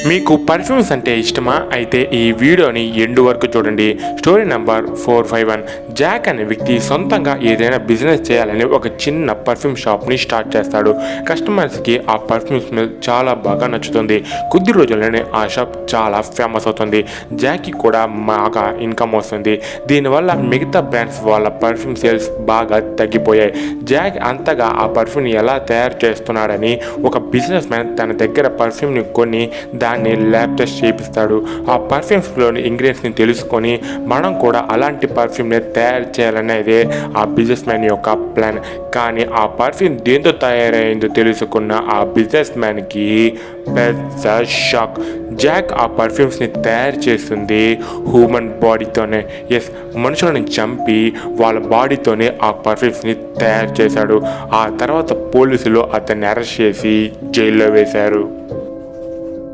మీకు పర్ఫ్యూమ్స్ అంటే ఇష్టమా? అయితే ఈ వీడియోని ఎండ్ వరకు చూడండి. Story number 451. జాక్ అనే వ్యక్తి సొంతంగా ఏదైనా బిజినెస్ చేయాలని ఒక చిన్న పర్ఫ్యూమ్ షాప్ని స్టార్ట్ చేస్తాడు. కస్టమర్స్కి ఆ పర్ఫ్యూమ్ స్మెల్ చాలా బాగా నచ్చుతుంది. కొద్ది రోజుల్లోనే ఆ షాప్ చాలా ఫేమస్ అవుతుంది. జాక్కి కూడా బాగా ఇన్కమ్ వస్తుంది. దీనివల్ల మిగతా బ్రాండ్స్ వాళ్ళ పర్ఫ్యూమ్ సేల్స్ బాగా తగ్గిపోయాయి. జాక్ అంతగా ఆ పర్ఫ్యూమ్ని ఎలా తయారు చేస్తున్నాడని ఒక బిజినెస్ మ్యాన్ తన దగ్గర పర్ఫ్యూమ్ని కొని దాన్ని ల్యాబ్ టెస్ట్ చేపిస్తాడు. ఆ పర్ఫ్యూమ్స్లోని ఇంగ్రీడియంట్స్ని తెలుసుకొని మనం కూడా అలాంటి పర్ఫ్యూమ్ని తయారు చేయాలనేదే ఆ బిజినెస్ మ్యాన్ యొక్క ప్లాన్. కానీ ఆ పర్ఫ్యూమ్ దేంతో తయారైందో తెలుసుకున్న ఆ బిజినెస్ మ్యాన్కి పెద్ద షాక్. జాక్ ఆ పర్ఫ్యూమ్స్ని తయారు చేస్తుంది హ్యూమన్ బాడీతోనే. ఎస్, మనుషులను చంపి వాళ్ళ బాడీతోనే ఆ పర్ఫ్యూమ్స్ని తయారు చేశాడు. ఆ తర్వాత పోలీసులు అతన్ని అరెస్ట్ చేసి జైల్లో వేశారు.